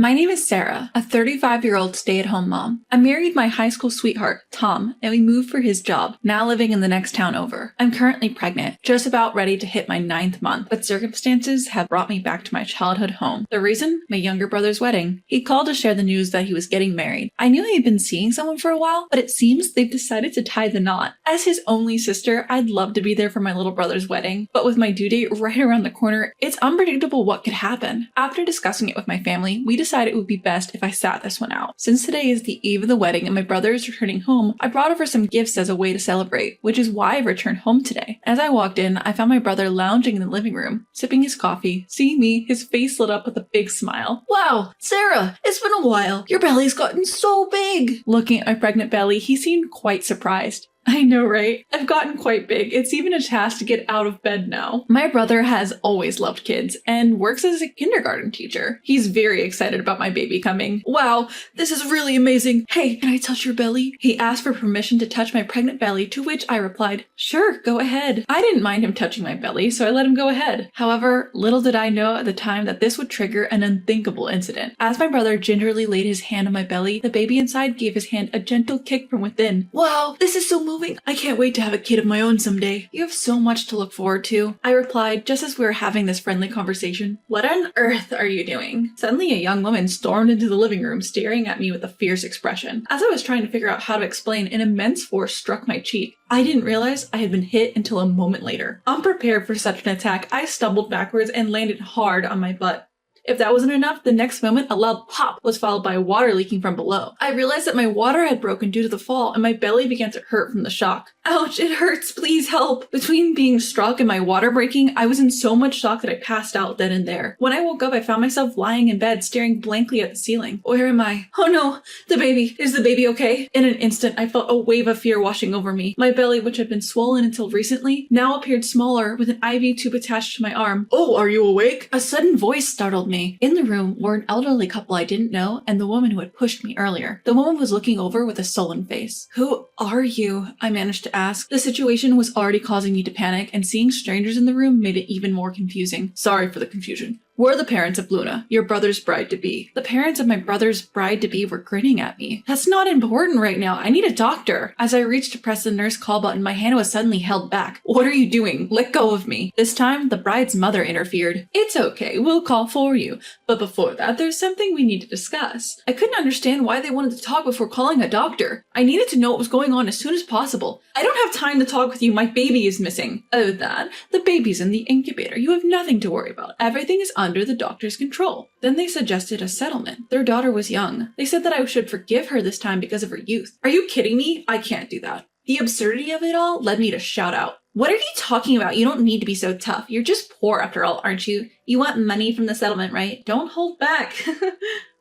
My name is Sarah, a 35-year-old stay-at-home mom. I married my high school sweetheart, Tom, and we moved for his job, now living in the next town over. I'm currently pregnant, just about ready to hit my 9th month, but circumstances have brought me back to my childhood home. The reason? My younger brother's wedding. He called to share the news that he was getting married. I knew he had been seeing someone for a while, but it seems they've decided to tie the knot. As his only sister, I'd love to be there for my little brother's wedding, but with my due date right around the corner, it's unpredictable what could happen. After discussing it with my family, we decided it would be best if I sat this one out. Since today is the eve of the wedding and my brother is returning home, I brought over some gifts as a way to celebrate, which is why I've returned home today. As I walked in, I found my brother lounging in the living room, sipping his coffee. Seeing me, his face lit up with a big smile. Wow, Sarah, it's been a while. Your belly's gotten so big. Looking at my pregnant belly, he seemed quite surprised. I know, right? I've gotten quite big. It's even a task to get out of bed now. My brother has always loved kids and works as a kindergarten teacher. He's very excited about my baby coming. Wow, this is really amazing. Hey, can I touch your belly? He asked for permission to touch my pregnant belly, to which I replied, sure, go ahead. I didn't mind him touching my belly, so I let him go ahead. However, little did I know at the time that this would trigger an unthinkable incident. As my brother gingerly laid his hand on my belly, the baby inside gave his hand a gentle kick from within. Wow, this is so moving. I can't wait to have a kid of my own someday. You have so much to look forward to, I replied just as we were having this friendly conversation. What on earth are you doing? Suddenly a young woman stormed into the living room, staring at me with a fierce expression. As I was trying to figure out how to explain, an immense force struck my cheek. I didn't realize I had been hit until a moment later. Unprepared for such an attack, I stumbled backwards and landed hard on my butt. If that wasn't enough, the next moment a loud pop was followed by water leaking from below. I realized that my water had broken due to the fall and my belly began to hurt from the shock. Ouch, it hurts, please help. Between being struck and my water breaking, I was in so much shock that I passed out then and there. When I woke up, I found myself lying in bed staring blankly at the ceiling. Where am I? Oh no, the baby. Is the baby okay? In an instant, I felt a wave of fear washing over me. My belly, which had been swollen until recently, now appeared smaller with an IV tube attached to my arm. Oh, are you awake? A sudden voice startled me. In the room were an elderly couple I didn't know and the woman who had pushed me earlier. The woman was looking over with a sullen face. Who are you? I managed to ask. The situation was already causing me to panic, and seeing strangers in the room made it even more confusing. Sorry for the confusion. We're the parents of Luna, your brother's bride-to-be. The parents of my brother's bride-to-be were grinning at me. That's not important right now. I need a doctor. As I reached to press the nurse call button, my hand was suddenly held back. What are you doing? Let go of me. This time, the bride's mother interfered. It's okay. We'll call for you. But before that, there's something we need to discuss. I couldn't understand why they wanted to talk before calling a doctor. I needed to know what was going on as soon as possible. I don't have time to talk with you. My baby is missing. Oh, that? The baby's in the incubator. You have nothing to worry about. Everything is under the doctor's control. Then they suggested a settlement. Their daughter was young. They said that I should forgive her this time because of her youth. Are you kidding me? I can't do that. The absurdity of it all led me to shout out. What are you talking about? You don't need to be so tough. You're just poor after all, aren't you? You want money from the settlement, right? Don't hold back.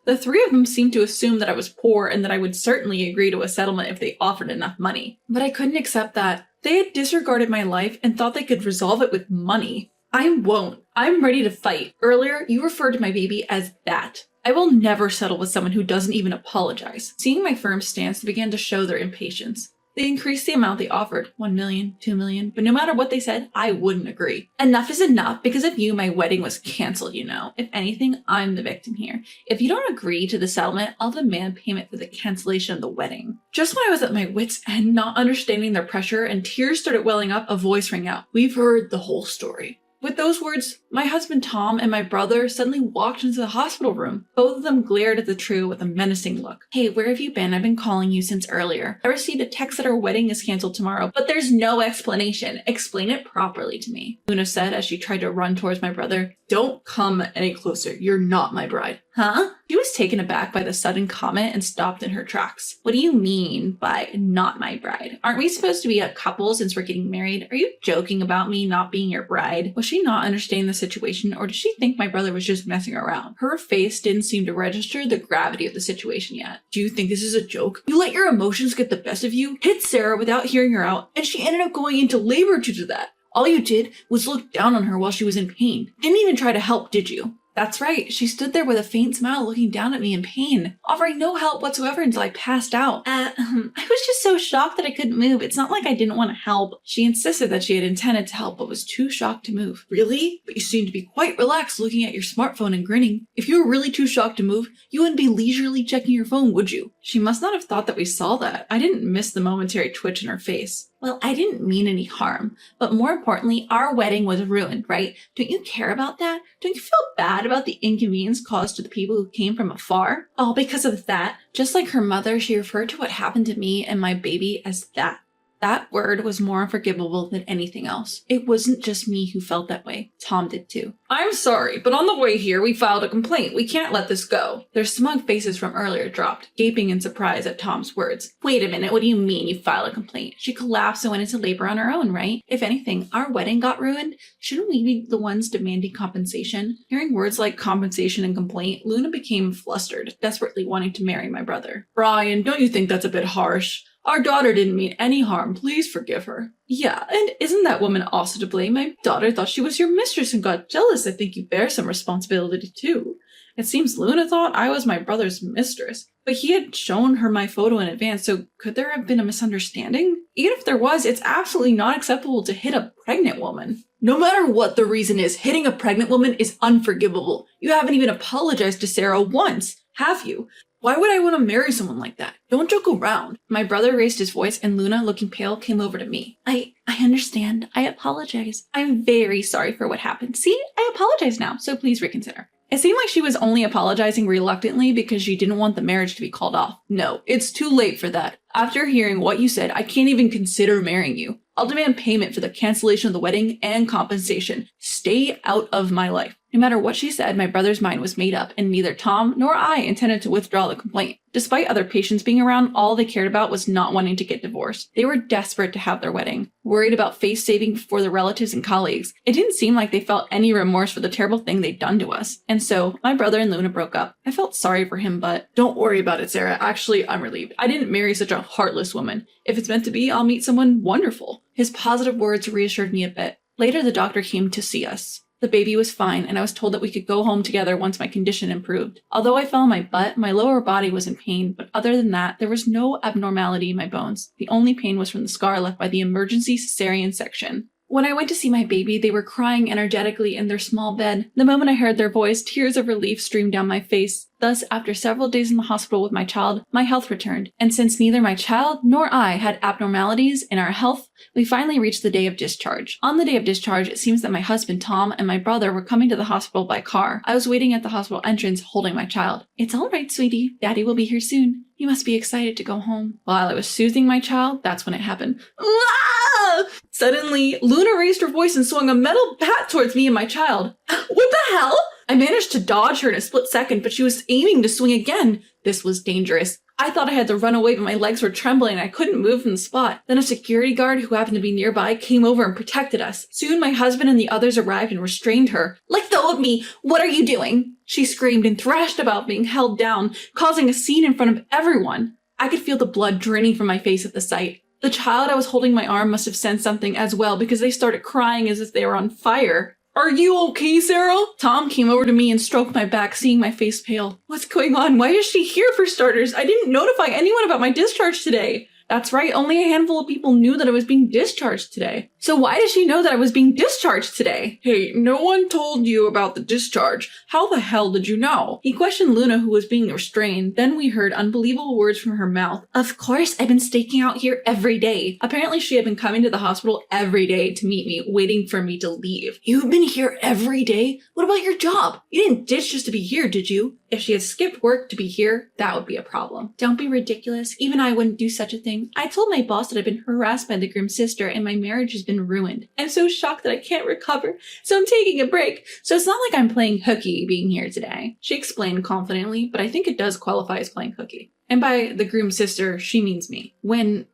The three of them seemed to assume that I was poor and that I would certainly agree to a settlement if they offered enough money. But I couldn't accept that. They had disregarded my life and thought they could resolve it with money. I won't. I'm ready to fight. Earlier, you referred to my baby as that. I will never settle with someone who doesn't even apologize. Seeing my firm stance, they began to show their impatience. They increased the amount they offered, 1 million, 2 million, but no matter what they said, I wouldn't agree. Enough is enough. Because of you, my wedding was canceled, you know. If anything, I'm the victim here. If you don't agree to the settlement, I'll demand payment for the cancellation of the wedding. Just when I was at my wit's end, not understanding their pressure, and tears started welling up, a voice rang out. We've heard the whole story. With those words, my husband Tom and my brother suddenly walked into the hospital room. Both of them glared at the trio with a menacing look. Hey, where have you been? I've been calling you since earlier. I received a text that our wedding is canceled tomorrow, but there's no explanation. Explain it properly to me, Luna said as she tried to run towards my brother. Don't come any closer. You're not my bride. Huh? She was taken aback by the sudden comment and stopped in her tracks. What do you mean by not my bride? Aren't we supposed to be a couple since we're getting married? Are you joking about me not being your bride? Was she not understanding the situation, or did she think my brother was just messing around? Her face didn't seem to register the gravity of the situation yet. Do you think this is a joke? You let your emotions get the best of you, hit Sarah without hearing her out, and she ended up going into labor due to that. All you did was look down on her while she was in pain. Didn't even try to help, did you? That's right. She stood there with a faint smile looking down at me in pain, offering no help whatsoever until I passed out. I was just so shocked that I couldn't move. It's not like I didn't want to help. She insisted that she had intended to help but was too shocked to move. Really? But you seem to be quite relaxed looking at your smartphone and grinning. If you were really too shocked to move, you wouldn't be leisurely checking your phone, would you? She must not have thought that we saw that. I didn't miss the momentary twitch in her face. Well, I didn't mean any harm, but more importantly, our wedding was ruined, right? Don't you care about that? Don't you feel bad about the inconvenience caused to the people who came from afar? All because of that. Just like her mother, she referred to what happened to me and my baby as that. That word was more unforgivable than anything else. It wasn't just me who felt that way. Tom did too. I'm sorry, but on the way here, we filed a complaint. We can't let this go. Their smug faces from earlier dropped, gaping in surprise at Tom's words. Wait a minute, what do you mean you filed a complaint? She collapsed and went into labor on her own, right? If anything, our wedding got ruined. Shouldn't we be the ones demanding compensation? Hearing words like compensation and complaint, Luna became flustered, desperately wanting to marry my brother. Brian, don't you think that's a bit harsh? Our daughter didn't mean any harm. Please forgive her. Yeah, and isn't that woman also to blame? My daughter thought she was your mistress and got jealous. I think you bear some responsibility too. It seems Luna thought I was my brother's mistress, but he had shown her my photo in advance, so could there have been a misunderstanding? Even if there was, it's absolutely not acceptable to hit a pregnant woman. No matter what the reason is, hitting a pregnant woman is unforgivable. You haven't even apologized to Sarah once, have you? Why would I want to marry someone like that? Don't joke around. My brother raised his voice and Luna, looking pale, came over to me. I understand. I apologize. I'm very sorry for what happened. See, I apologize now, so please reconsider. It seemed like she was only apologizing reluctantly because she didn't want the marriage to be called off. No, it's too late for that. After hearing what you said, I can't even consider marrying you. I'll demand payment for the cancellation of the wedding and compensation. Stay out of my life. No matter what she said, my brother's mind was made up, and neither Tom nor I intended to withdraw the complaint. Despite other patients being around, all they cared about was not wanting to get divorced. They were desperate to have their wedding, worried about face saving before their relatives and colleagues. It didn't seem like they felt any remorse for the terrible thing they'd done to us. And so, my brother and Luna broke up. I felt sorry for him, but don't worry about it, Sarah. Actually, I'm relieved. I didn't marry such a heartless woman. If it's meant to be, I'll meet someone wonderful. His positive words reassured me a bit. Later, the doctor came to see us. The baby was fine, and I was told that we could go home together once my condition improved. Although I fell on my butt, my lower body was in pain, but other than that, there was no abnormality in my bones. The only pain was from the scar left by the emergency cesarean section. When I went to see my baby, they were crying energetically in their small bed. The moment I heard their voice, tears of relief streamed down my face. Thus, after several days in the hospital with my child, my health returned. And since neither my child nor I had abnormalities in our health, we finally reached the day of discharge. On the day of discharge, it seems that my husband Tom and my brother were coming to the hospital by car. I was waiting at the hospital entrance holding my child. It's all right, sweetie. Daddy will be here soon. You must be excited to go home. While I was soothing my child, that's when it happened. Ah! Suddenly, Luna raised her voice and swung a metal bat towards me and my child. What the hell? I managed to dodge her in a split second, but she was aiming to swing again. This was dangerous. I thought I had to run away, but my legs were trembling and I couldn't move from the spot. Then a security guard who happened to be nearby came over and protected us. Soon my husband and the others arrived and restrained her. Let go of me! What are you doing? She screamed and thrashed about being held down, causing a scene in front of everyone. I could feel the blood draining from my face at the sight. The child I was holding my arm must have sensed something as well because they started crying as if they were on fire. Are you okay, Sarah? Tom came over to me and stroked my back, seeing my face pale. What's going on? Why is she here for starters? I didn't notify anyone about my discharge today. That's right, only a handful of people knew that I was being discharged today. So why does she know that I was being discharged today? Hey, no one told you about the discharge. How the hell did you know? He questioned Luna, who was being restrained. Then we heard unbelievable words from her mouth. Of course, I've been staking out here every day. Apparently, she had been coming to the hospital every day to meet me, waiting for me to leave. You've been here every day? What about your job? You didn't ditch just to be here, did you? If she had skipped work to be here, that would be a problem. Don't be ridiculous. Even I wouldn't do such a thing. I told my boss that I've been harassed by the groom's sister and my marriage has been ruined. I'm so shocked that I can't recover, so I'm taking a break. So it's not like I'm playing hooky being here today. She explained confidently, but I think it does qualify as playing hooky. And by the groom's sister, she means me.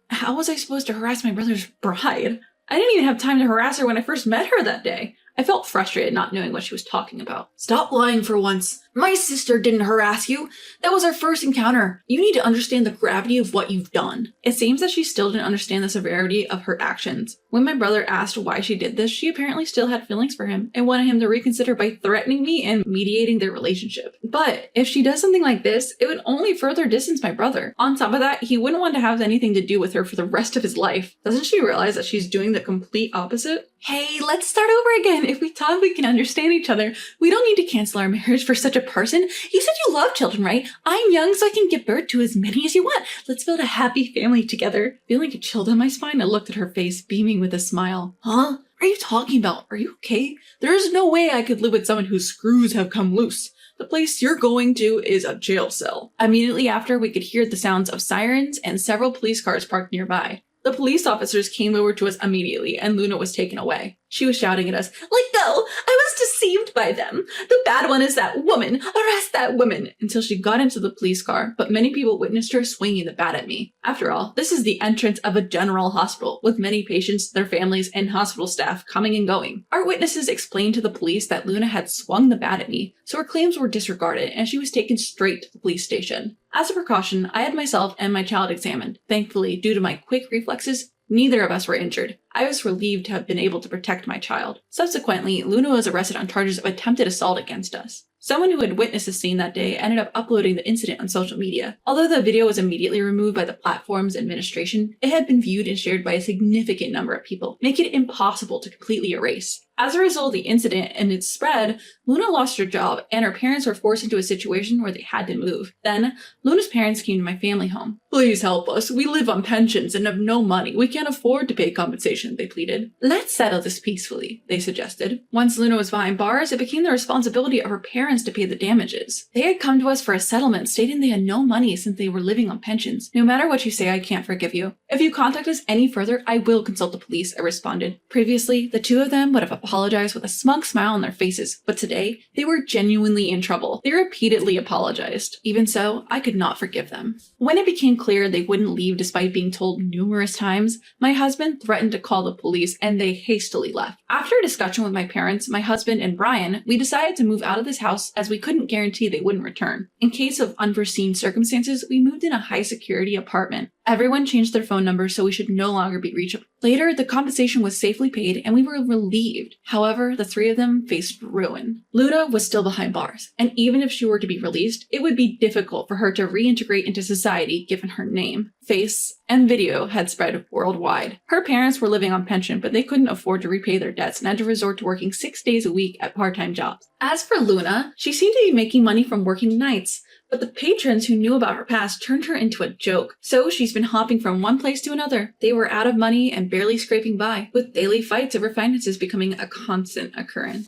How was I supposed to harass my brother's bride? I didn't even have time to harass her when I first met her that day. I felt frustrated not knowing what she was talking about. Stop lying for once. My sister didn't harass you. That was our first encounter. You need to understand the gravity of what you've done. It seems that she still didn't understand the severity of her actions. When my brother asked why she did this, she apparently still had feelings for him and wanted him to reconsider by threatening me and mediating their relationship. But if she does something like this, it would only further distance my brother. On top of that, he wouldn't want to have anything to do with her for the rest of his life. Doesn't she realize that she's doing the complete opposite? Hey, let's start over again. If we talk, we can understand each other. We don't need to cancel our marriage for such a person. You said you love children, right? I'm young, so I can give birth to as many as you want. Let's build a happy family together. Feeling a chill down my spine, I looked at her face, beaming with a smile. Huh? What are you talking about? Are you okay? There is no way I could live with someone whose screws have come loose. The place you're going to is a jail cell. Immediately after, we could hear the sounds of sirens and several police cars parked nearby. The police officers came over to us immediately, and Luna was taken away. She was shouting at us, "Let go! I was deceived by them! The bad one is that woman! Arrest that woman!" Until she got into the police car, but many people witnessed her swinging the bat at me. After all, this is the entrance of a general hospital, with many patients, their families, and hospital staff coming and going. Our witnesses explained to the police that Luna had swung the bat at me, so her claims were disregarded, and she was taken straight to the police station. As a precaution, I had myself and my child examined. Thankfully, due to my quick reflexes, neither of us were injured. I was relieved to have been able to protect my child. Subsequently, Luna was arrested on charges of attempted assault against us. Someone who had witnessed the scene that day ended up uploading the incident on social media. Although the video was immediately removed by the platform's administration, it had been viewed and shared by a significant number of people, making it impossible to completely erase. As a result of the incident and its spread, Luna lost her job and her parents were forced into a situation where they had to move. Then, Luna's parents came to my family home. "Please help us. We live on pensions and have no money. We can't afford to pay compensation," they pleaded. "Let's settle this peacefully," they suggested. Once Luna was behind bars, it became the responsibility of her parents to pay the damages. They had come to us for a settlement stating they had no money since they were living on pensions. "No matter what you say, I can't forgive you. If you contact us any further, I will consult the police," I responded. Previously, the two of them would have apologized with a smug smile on their faces, but today, they were genuinely in trouble. They repeatedly apologized. Even so, I could not forgive them. When it became clear they wouldn't leave despite being told numerous times, my husband threatened to call the police and they hastily left. After a discussion with my parents, my husband, and Brian, we decided to move out of this house as we couldn't guarantee they wouldn't return. In case of unforeseen circumstances, we moved in a high-security apartment. Everyone changed their phone numbers so we should no longer be reachable. Later, the compensation was safely paid and we were relieved. However, the three of them faced ruin. Luna was still behind bars, and even if she were to be released, it would be difficult for her to reintegrate into society given her name, face, and video had spread worldwide. Her parents were living on pension, but they couldn't afford to repay their debts and had to resort to working 6 days a week at part-time jobs. As for Luna, she seemed to be making money from working nights, but the patrons who knew about her past turned her into a joke, so she's been hopping from one place to another. They were out of money and barely scraping by, with daily fights over finances becoming a constant occurrence.